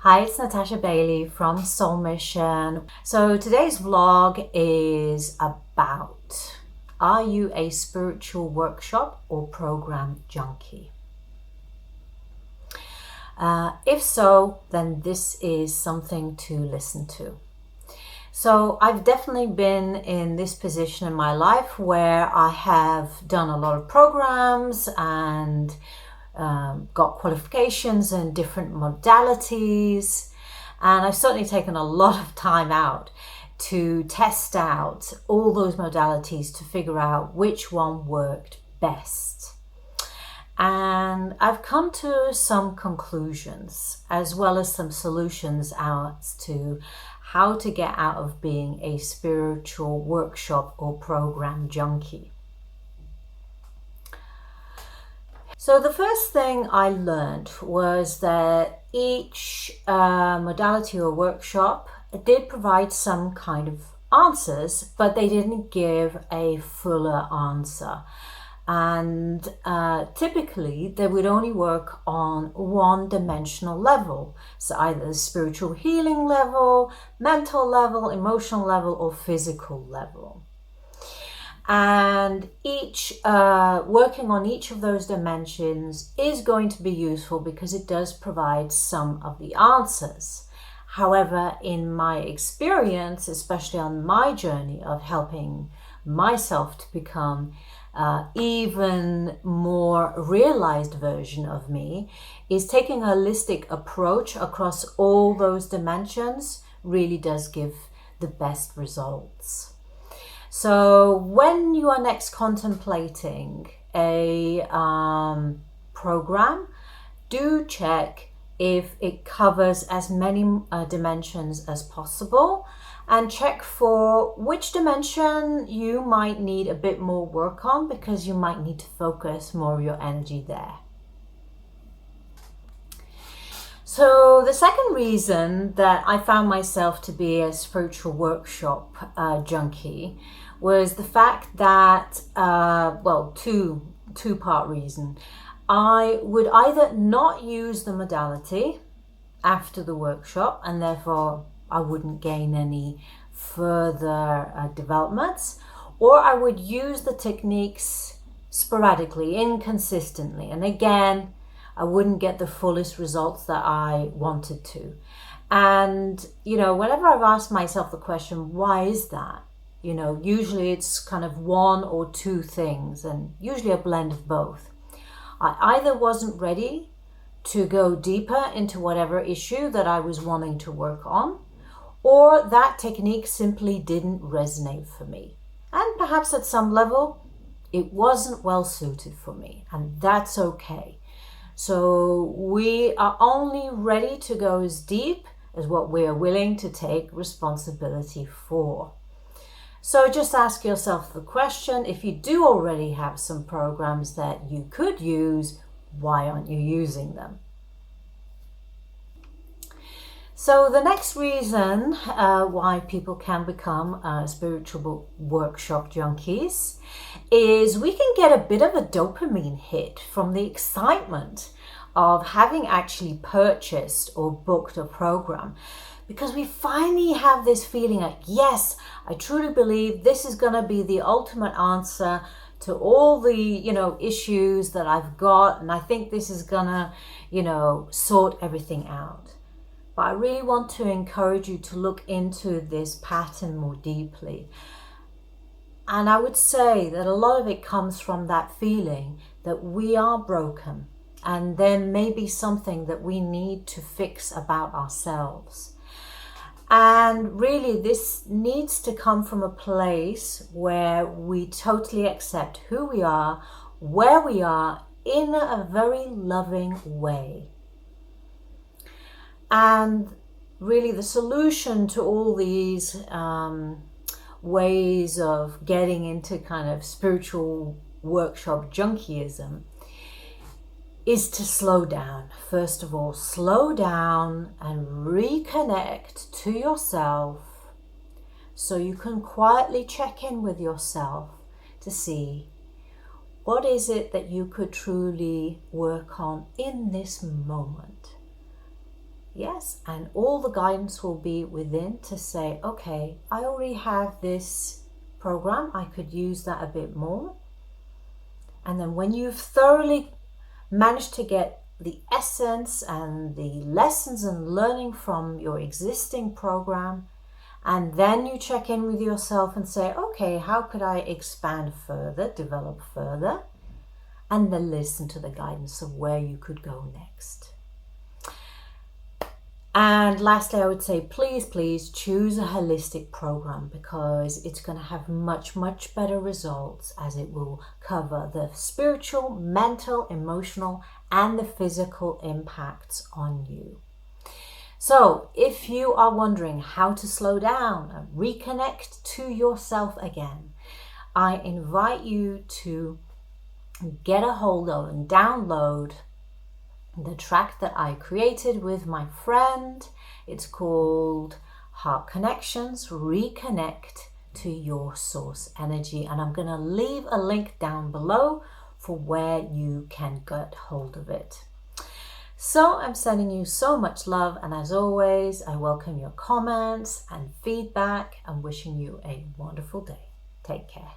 Hi, it's Natasha Bailey from Soul Mission. So today's vlog is about, are you a spiritual workshop or program junkie? If so, then this is something to listen to. So I've definitely been in this position in my life where I have done a lot of programs and got qualifications in different modalities, and I've certainly taken a lot of time out to test out all those modalities to figure out which one worked best. And I've come to some conclusions as well as some solutions as to how to get out of being a spiritual workshop or program junkie. So the first thing I learned was that each modality or workshop did provide some kind of answers, but they didn't give a fuller answer. And typically they would only work on one-dimensional level. So either the spiritual healing level, mental level, emotional level, or physical level. And each working on each of those dimensions is going to be useful because it does provide some of the answers. However, in my experience, especially on my journey of helping myself to become even more realized version of me, is taking a holistic approach across all those dimensions really does give the best results. So when you are next contemplating a program, do check if it covers as many dimensions as possible, and check for which dimension you might need a bit more work on, because you might need to focus more of your energy there. So the second reason that I found myself to be a spiritual workshop junkie was the fact that, two-part reason. I would either not use the modality after the workshop, and therefore I wouldn't gain any further developments, or I would use the techniques sporadically, inconsistently, and again, I wouldn't get the fullest results that I wanted to. And, whenever I've asked myself the question, why is that? Usually it's kind of one or two things, and usually a blend of both. I either wasn't ready to go deeper into whatever issue that I was wanting to work on, or that technique simply didn't resonate for me. And perhaps at some level, it wasn't well suited for me, and that's okay. So we are only ready to go as deep as what we are willing to take responsibility for. So just ask yourself the question, if you do already have some programs that you could use, why aren't you using them? So the next reason why people can become spiritual workshop junkies is we can get a bit of a dopamine hit from the excitement of having actually purchased or booked a program, because we finally have this feeling like, yes, I truly believe this is going to be the ultimate answer to all the issues that I've got, and I think this is going to sort everything out. But I really want to encourage you to look into this pattern more deeply. And I would say that a lot of it comes from that feeling that we are broken, and there may be something that we need to fix about ourselves. And really, this needs to come from a place where we totally accept who we are, where we are, in a very loving way. And really the solution to all these ways of getting into kind of spiritual workshop junkieism is to slow down. First of all, slow down and reconnect to yourself so you can quietly check in with yourself to see what is it that you could truly work on in this moment. Yes, and all the guidance will be within to say, okay, I already have this program, I could use that a bit more. And then when you've thoroughly managed to get the essence and the lessons and learning from your existing program, and then you check in with yourself and say, okay, how could I expand further, develop further? And then listen to the guidance of where you could go next. And lastly, I would say, please choose a holistic program, because it's going to have much better results, as it will cover the spiritual, mental, emotional, and the physical impacts on you. So if you are wondering how to slow down and reconnect to yourself again, I invite you to get a hold of and download the track that I created with my friend. It's called Heart Connections, Reconnect to Your Source Energy. And I'm going to leave a link down below for where you can get hold of it. So I'm sending you so much love. And as always, I welcome your comments and feedback and wishing you a wonderful day. Take care.